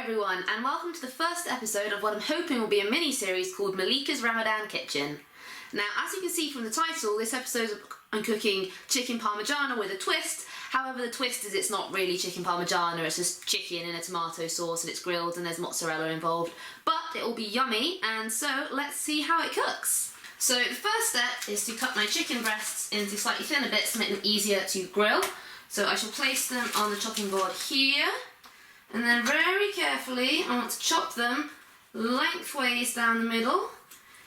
everyone, and welcome to the first episode of what I'm hoping will be a mini-series called Melika's Ramadan Kitchen. Now, as you can see from the title, this episode I'm cooking chicken Parmigiana with a twist. However, the twist is it's not really chicken Parmigiana, it's just chicken in a tomato sauce and it's grilled and there's mozzarella involved. But it will be yummy, and so let's see how it cooks. So the first step is to cut my chicken breasts into slightly thinner bits to make them easier to grill. So I shall place them on the chopping board here. And then very carefully, I want to chop them lengthways down the middle.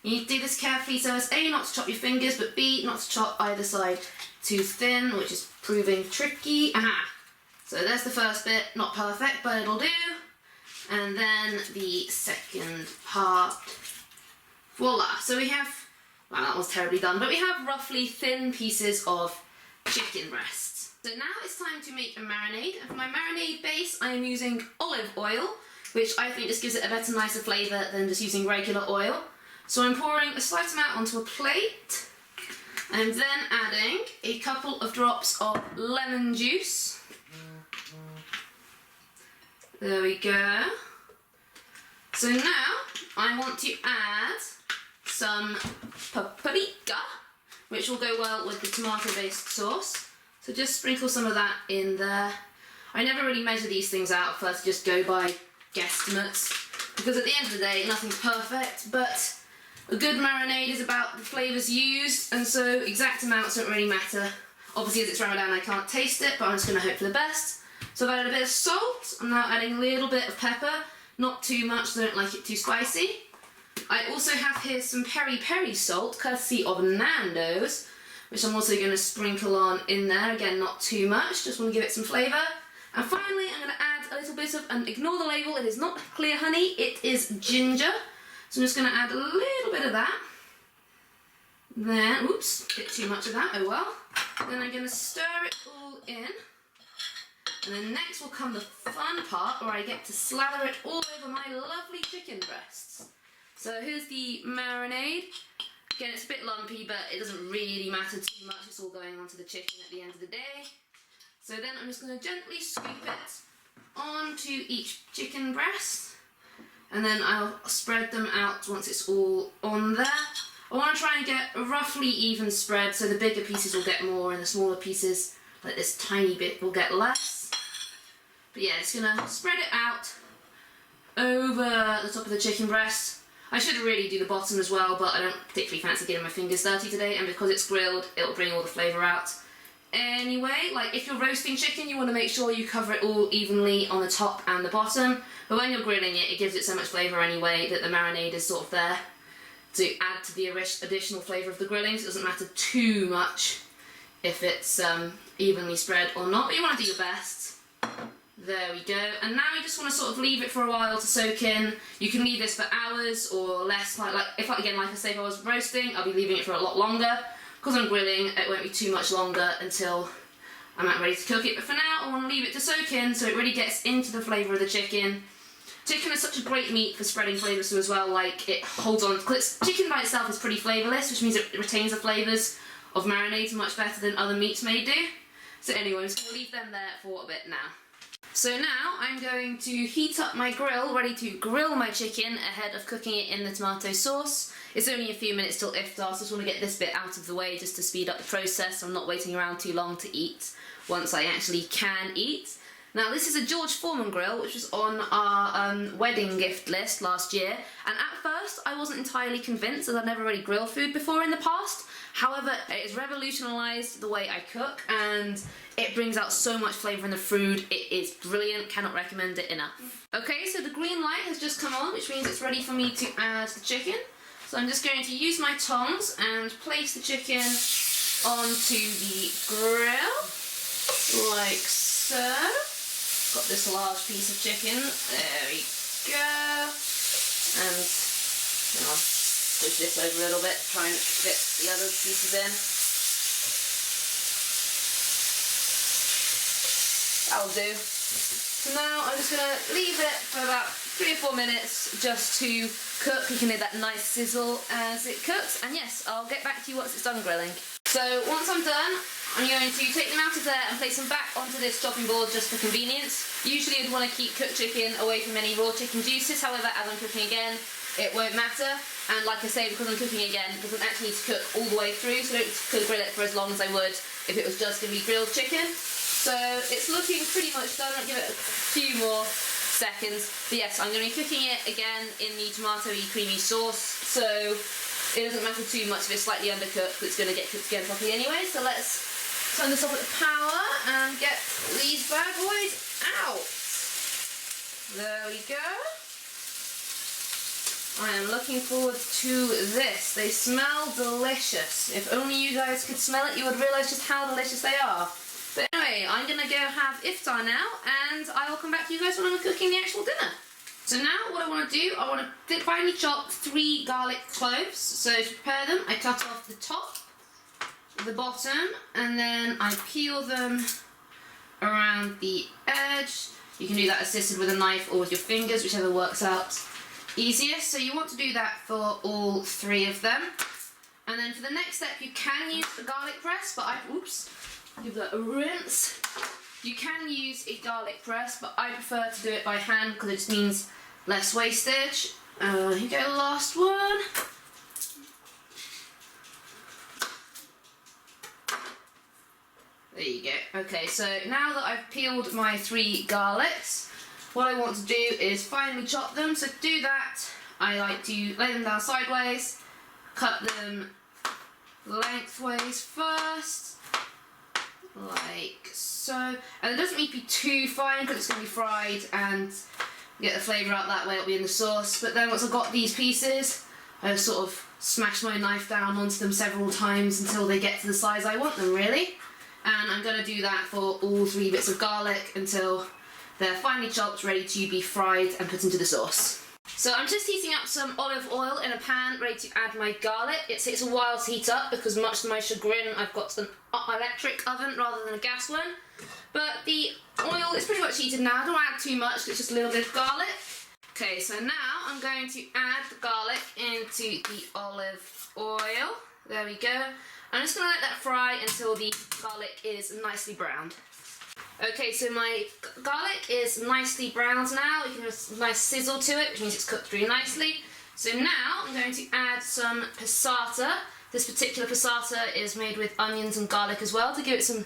You need to do this carefully so as A, not to chop your fingers, but B, not to chop either side too thin, which is proving tricky. Aha! So there's the first bit, not perfect, but it'll do. And then the second part. Voila! So we have, well, that was terribly done, but we have roughly thin pieces of chicken breasts. So now it's time to make a marinade, and for my marinade base I am using olive oil, which I think just gives it a better, nicer flavour than just using regular oil. So I'm pouring a slight amount onto a plate, and then adding a couple of drops of lemon juice. There we go. So now I want to add some paprika, which will go well with the tomato-based sauce. So just sprinkle some of that in there. I never really measure these things out first, just go by guesstimates, because at the end of the day, nothing's perfect, but a good marinade is about the flavours used, and so exact amounts don't really matter. Obviously, as it's Ramadan, I can't taste it, but I'm just going to hope for the best. So I've added a bit of salt. I'm now adding a little bit of pepper, not too much, so I don't like it too spicy. I also have here some peri-peri salt, courtesy of Nando's, which I'm also going to sprinkle on in there. Again, not too much, just want to give it some flavour. And finally, I'm going to add a little bit of, and ignore the label, it is not clear honey, it is ginger. So I'm just going to add a little bit of that. Then, oops, a bit too much of that, oh well. Then I'm going to stir it all in. And then next will come the fun part, where I get to slather it all over my lovely chicken breasts. So here's the marinade. Again, it's a bit lumpy, but it doesn't really matter too much. It's all going onto the chicken at the end of the day. So then I'm just going to gently scoop it onto each chicken breast. And then I'll spread them out once it's all on there. I want to try and get a roughly even spread, so the bigger pieces will get more and the smaller pieces, like this tiny bit, will get less. But yeah, it's going to spread it out over the top of the chicken breast. I should really do the bottom as well, but I don't particularly fancy getting my fingers dirty today, and because it's grilled, it'll bring all the flavour out. Anyway, like if you're roasting chicken, you want to make sure you cover it all evenly on the top and the bottom, but when you're grilling it, it gives it so much flavour anyway that the marinade is sort of there to add to the additional flavour of the grilling, so it doesn't matter too much if it's evenly spread or not, but you want to do your best. There we go, and now you just want to sort of leave it for a while to soak in. You can leave this for hours or less, like if I say if I was roasting, I'll be leaving it for a lot longer. Because I'm grilling, it won't be too much longer until I'm ready to cook it, but for now I want to leave it to soak in so it really gets into the flavour of the chicken. Chicken is such a great meat for spreading flavours to as well, like it holds on, because chicken by itself is pretty flavourless, which means it retains the flavours of marinades much better than other meats may do. So anyway, I'm just going to leave them there for a bit now. So now I'm going to heat up my grill, ready to grill my chicken ahead of cooking it in the tomato sauce. It's only a few minutes till iftar, so I just want to get this bit out of the way just to speed up the process. I'm not waiting around too long to eat once I actually can eat. Now this is a George Foreman grill, which was on our wedding gift list last year, and at first I wasn't entirely convinced, as I've never really grilled food before in the past. However, it has revolutionised the way I cook, and it brings out so much flavour in the food. It is brilliant, cannot recommend it enough. Okay, so the green light has just come on, which means it's ready for me to add the chicken. So I'm just going to use my tongs and place the chicken onto the grill, like so. Got this large piece of chicken, there we go, and I'll push this over a little bit, try and fit the other pieces in. That'll do. So now I'm just going to leave it for about 3 or 4 minutes just to cook. You can hear that nice sizzle as it cooks, and yes, I'll get back to you once it's done grilling. So once I'm done, I'm going to take them out of there and place them back onto this chopping board just for convenience. Usually I'd want to keep cooked chicken away from any raw chicken juices, however as I'm cooking again it won't matter, and like I say, because I'm cooking again it doesn't actually need to cook all the way through, so I don't have to grill it for as long as I would if it was just going to be grilled chicken. So it's looking pretty much done. I'll give it a few more seconds, but yes, I'm going to be cooking it again in the tomatoey creamy sauce, so it doesn't matter too much if it's slightly undercooked, it's going to get cooked again properly anyway. So let's turn this off at the power and get these bad boys out. There we go. I am looking forward to this. They smell delicious. If only you guys could smell it, you would realise just how delicious they are. But anyway, I'm going to go have iftar now, and I will come back to you guys when I'm cooking the actual dinner. So now what I want to do, I want to finely chop 3 garlic cloves. So to prepare them, I cut off the top, the bottom, and then I peel them around the edge. You can do that assisted with a knife or with your fingers, whichever works out easiest. So you want to do that for all 3 of them. And then for the next step, you can use the garlic press, but give that a rinse. You can use a garlic press, but I prefer to do it by hand because it just means less wastage. Here you go, last one. There you go. Okay, so now that I've peeled my 3 garlics, what I want to do is finely chop them. So to do that, I like to lay them down sideways, cut them lengthways first, like so. And it doesn't need to be too fine because it's going to be fried and get the flavour out that way, it'll be in the sauce. But then once I've got these pieces, I just sort of smash my knife down onto them several times until they get to the size I want them, really. And I'm going to do that for all 3 bits of garlic until they're finely chopped, ready to be fried and put into the sauce. So I'm just heating up some olive oil in a pan, ready to add my garlic. It takes a while to heat up because much to my chagrin I've got an electric oven rather than a gas one. But the oil is pretty much heated now. I don't add too much, it's just a little bit of garlic. Okay, so now I'm going to add the garlic into the olive oil. There we go. I'm just going to let that fry until the garlic is nicely browned. Okay, so my garlic is nicely browned now. You can have a nice sizzle to it, which means it's cooked through nicely. So now I'm going to add some passata. This particular passata is made with onions and garlic as well to give it some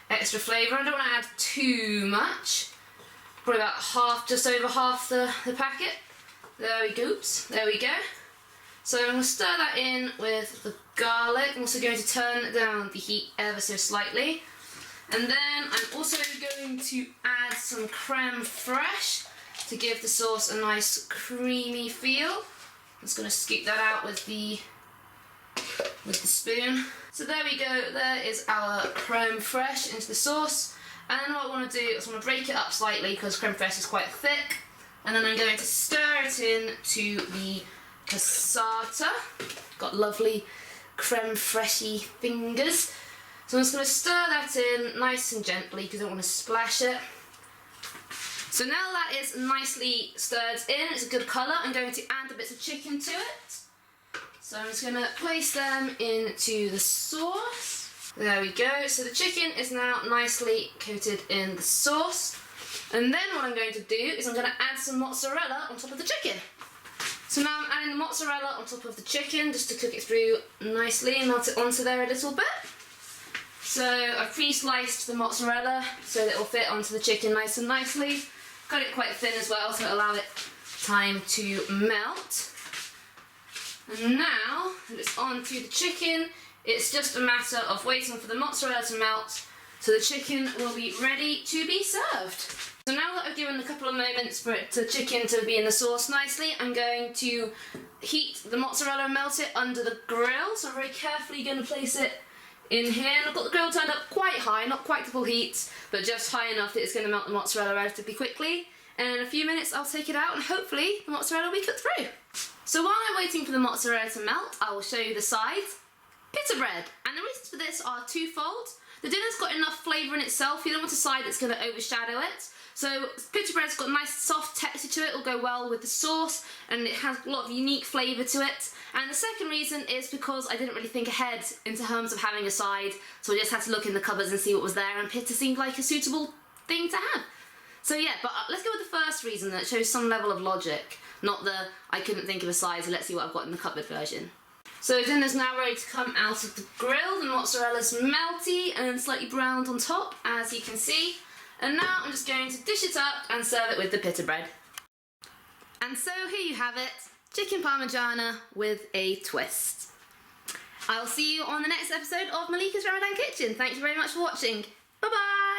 extra flavour. I don't want to add too much. Probably about half, just over half the packet. There we go. Oops, there we go. So I'm going to stir that in with the garlic. I'm also going to turn down the heat ever so slightly. And then I'm also going to add some creme fraiche to give the sauce a nice creamy feel. I'm just going to scoop that out with the spoon. So there we go, there is our creme fraiche into the sauce. And then what I want to do is I want to break it up slightly because creme fraiche is quite thick. And then I'm going to stir it in to the passata. Got lovely creme fraîche fingers. So I'm just going to stir that in nice and gently because I don't want to splash it. So now that is nicely stirred in, it's a good colour, I'm going to add the bits of chicken to it. So I'm just going to place them into the sauce. There we go. So the chicken is now nicely coated in the sauce. And then what I'm going to do is I'm going to add some mozzarella on top of the chicken. So now I'm adding the mozzarella on top of the chicken just to cook it through nicely and melt it onto there a little bit. So I've pre-sliced the mozzarella so that it will fit onto the chicken nice and nicely. Cut it quite thin as well so it'll allow it time to melt. And now that it's onto the chicken, it's just a matter of waiting for the mozzarella to melt so the chicken will be ready to be served. So now that I've given a couple of moments for the chicken to be in the sauce nicely, I'm going to heat the mozzarella and melt it under the grill. So I'm very carefully going to place it in here. And I've got the grill turned up quite high, not quite to full heat, but just high enough that it's going to melt the mozzarella relatively quickly. And in a few minutes I'll take it out and hopefully the mozzarella will be cooked through. So while I'm waiting for the mozzarella to melt, I will show you the sides. Pita bread. And the reasons for this are twofold. The dinner's got enough flavour in itself, you don't want a side that's going to overshadow it. So pita bread's got a nice soft texture to it, will go well with the sauce, and it has a lot of unique flavour to it. And the second reason is because I didn't really think ahead in terms of having a side, so I just had to look in the cupboards and see what was there, and pitta seemed like a suitable thing to have. So yeah, but let's go with the first reason, that shows some level of logic, not the I couldn't think of a side, so let's see what I've got in the cupboard version. So dinner's now ready to come out of the grill. The mozzarella's melty and slightly browned on top, as you can see. And now I'm just going to dish it up and serve it with the pita bread. And so here you have it, chicken parmigiana with a twist. I'll see you on the next episode of Melika's Ramadan Kitchen. Thank you very much for watching. Bye bye!